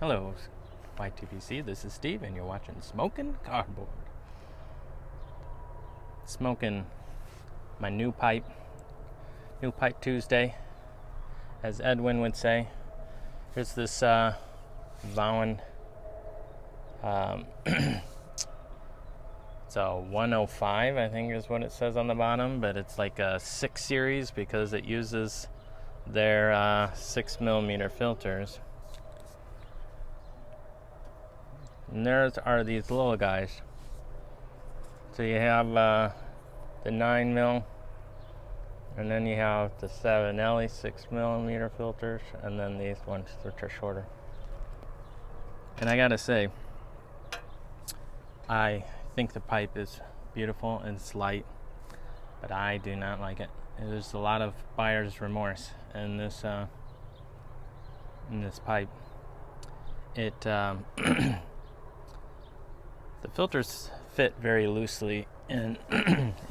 Hello, YTPC. This is Steve, and you're watching Smoking Cardboard. Smoking my new pipe Tuesday, as Edwin would say. Here's this Vowin. It's a 105, I think is what it says on the bottom, but it's like a 6 series because it uses their 6mm filters. And there are these little guys. So you have the 9mm, and then you have the 7L 6mm filters, and then these ones which are shorter. And I gotta say, I think the pipe is beautiful and it's light, but I do not like it. There's a lot of buyer's remorse in this pipe. It the filters fit very loosely in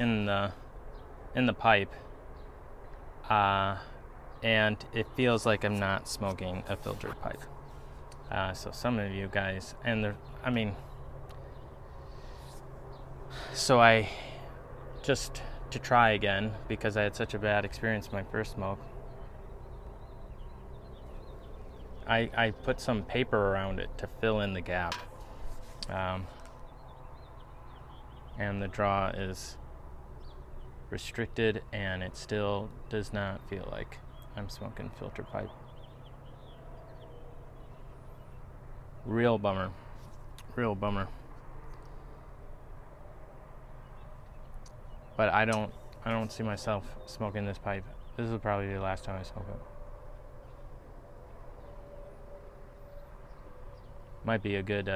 in the pipe, and it feels like I'm not smoking a filtered pipe. So some of you guys, so I just to try again because I had such a bad experience my first smoke. I put some paper around it to fill in the gap. And the draw is restricted, and it still does not feel like I'm smoking filter pipe. Real bummer. But I don't see myself smoking this pipe. This is probably the last time I smoke it. Might be a good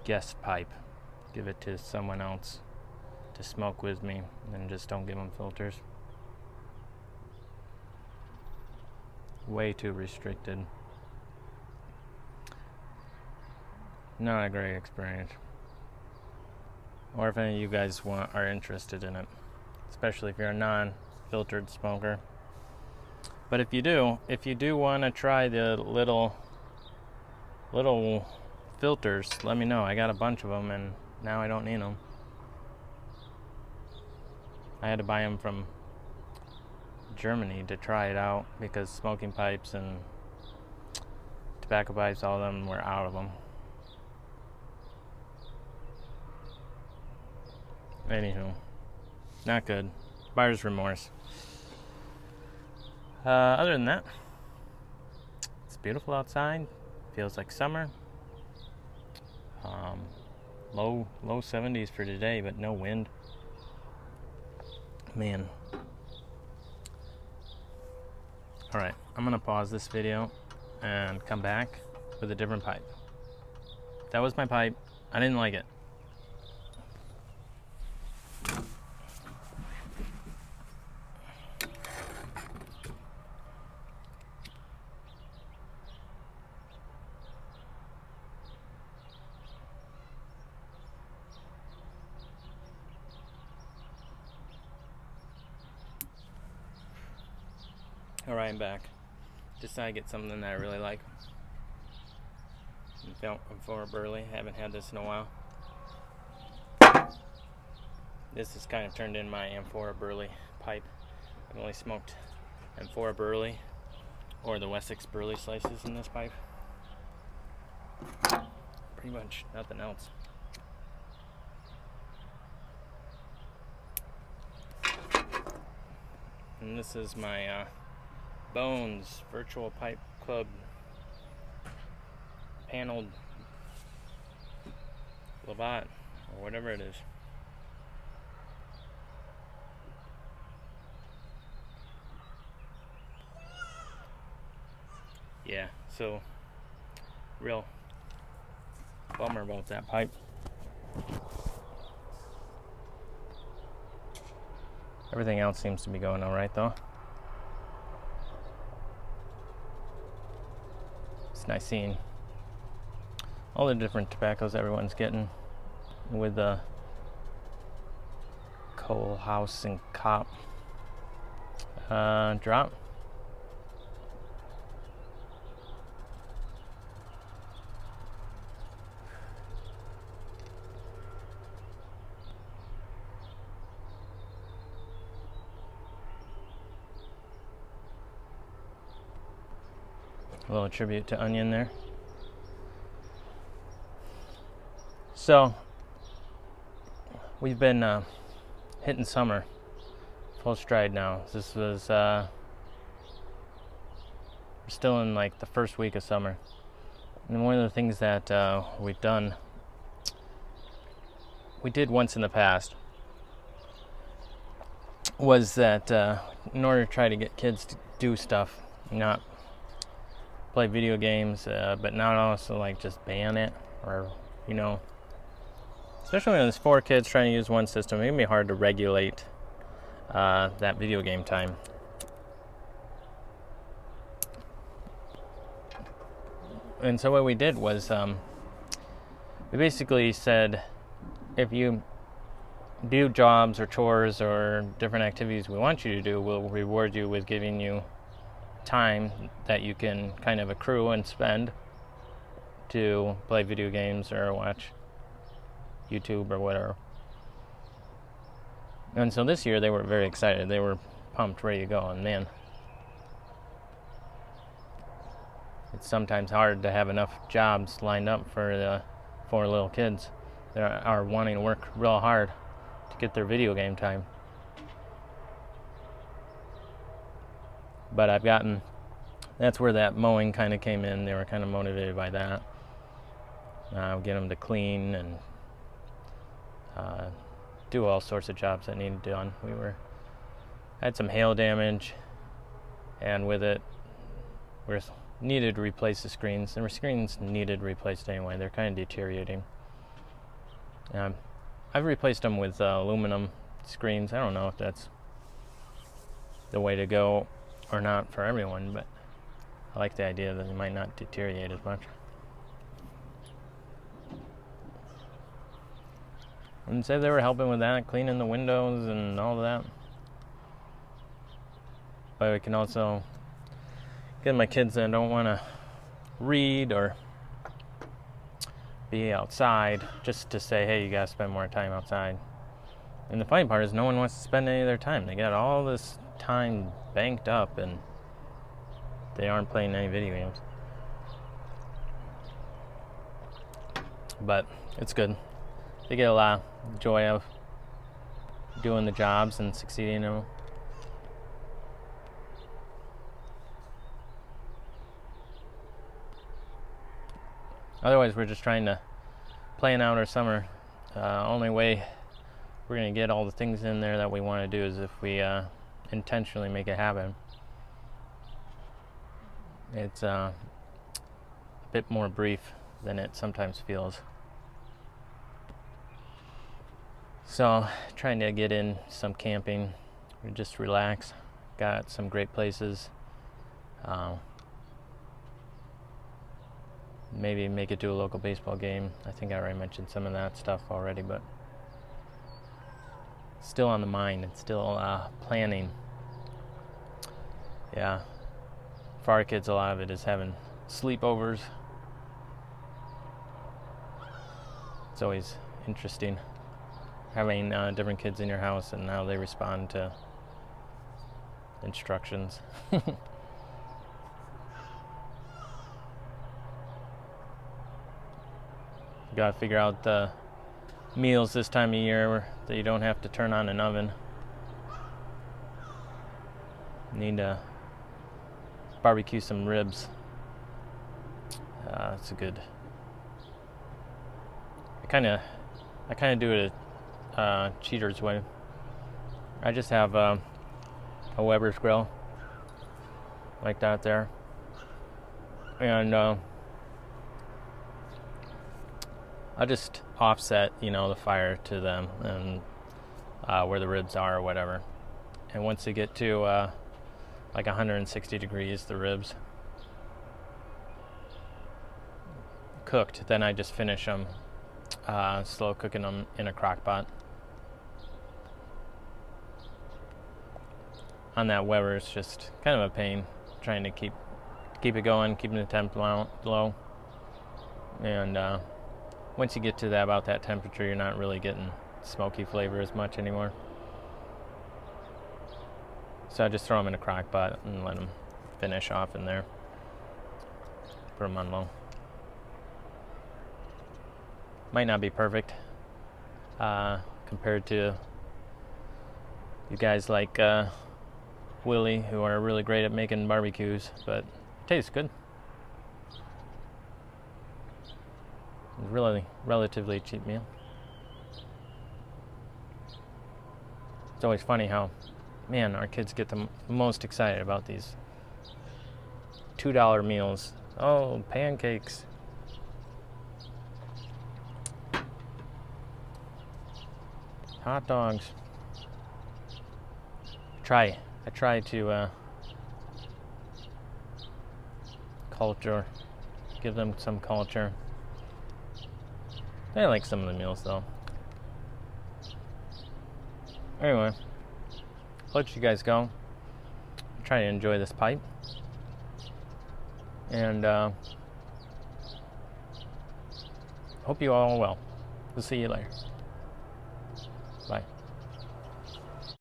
guest pipe. Give it to someone else to smoke with me, and just don't give them filters. Way too restricted. Not a great experience. Or if any of you guys are interested in it, especially if you're a non-filtered smoker. But if you do want to try the little filters, let me know. I got a bunch of them, and now I don't need them. I had to buy them from Germany to try it out because smoking pipes and tobacco pipes, all of them were out of them. Anywho, not good. Buyer's remorse. Other than that, it's beautiful outside. Feels like summer. Low 70s for today, but no wind. Man. Alright, I'm gonna pause this video and come back with a different pipe. That was my pipe. I didn't like it. Alright, I'm back. Decided to get something that I really like. Amphora Burley. Haven't had this in a while. This has kind of turned in my Amphora Burley pipe. I've only smoked Amphora Burley or the Wessex Burley slices in this pipe. Pretty much nothing else. And this is my Bones Virtual Pipe Club paneled Lavat, or whatever it is. Yeah, so real bummer about that pipe. Everything else seems to be going all right though. It's nice seeing all the different tobaccos everyone's getting with the Coal House and Cop drop. A little tribute to Onion there. So, we've been hitting summer full stride now. This was, we're still in like the first week of summer. And one of the things that we've done, we did once in the past, was that in order to try to get kids to do stuff, not play video games, but not also like just ban it, or, you know, especially when there's 4 kids trying to use one system, it can be hard to regulate that video game time. And so what we did was we basically said, if you do jobs or chores or different activities we want you to do, we'll reward you with giving you time that you can kind of accrue and spend to play video games or watch YouTube or whatever. And so this year they were very excited. They were pumped, ready to go. And man, it's sometimes hard to have enough jobs lined up for the 4 little kids that are wanting to work real hard to get their video game time. But that's where that mowing kind of came in. They were kind of motivated by that. Get them to clean and do all sorts of jobs that needed done. Had some hail damage, and with it, we needed to replace the screens. There were screens needed replaced anyway. They're kind of deteriorating. I've replaced them with aluminum screens. I don't know if that's the way to go or not for everyone, but I like the idea that they might not deteriorate as much. And so they were helping with that, cleaning the windows and all of that. But we can also get my kids that don't want to read or be outside, just to say, hey, you gotta spend more time outside. And the funny part is no one wants to spend any of their time. They got all this time banked up and they aren't playing any video games. But it's good. They get a lot of joy of doing the jobs and succeeding in them. Otherwise, we're just trying to plan out our summer. Only way we're going to get all the things in there that we want to do is if we intentionally make it happen. It's a bit more brief than it sometimes feels. So, trying to get in some camping, just relax. Got some great places. Maybe make it to a local baseball game. I think I already mentioned some of that stuff already, but still on the mind. It's still planning. Yeah. For our kids, a lot of it is having sleepovers. It's always interesting having different kids in your house and how they respond to instructions. Got to figure out the meals this time of year that you don't have to turn on an oven. Need to barbecue some ribs. It's a good. I kind of do it Cheater's way. I just have a Weber's grill like that there, and I'll just offset, the fire to them and where the ribs are or whatever. And once they get to like 160 degrees, the ribs cooked, then I just finish them, slow cooking them in a crock pot. On that Weber, it's just kind of a pain trying to keep it going, keeping the temp low. And once you get to about that temperature, you're not really getting smoky flavor as much anymore. So I just throw them in a crock pot and let them finish off in there. put them on low. Might not be perfect compared to you guys like Willie, who are really great at making barbecues, but it tastes good. Really relatively cheap meal. It's always funny how, man, our kids get the most excited about these $2 meals. Oh, pancakes. Hot dogs. I try to culture, give them some culture. I like some of the meals though. Anyway, I'll let you guys go. Try to enjoy this pipe. And hope you all are well. We'll see you later.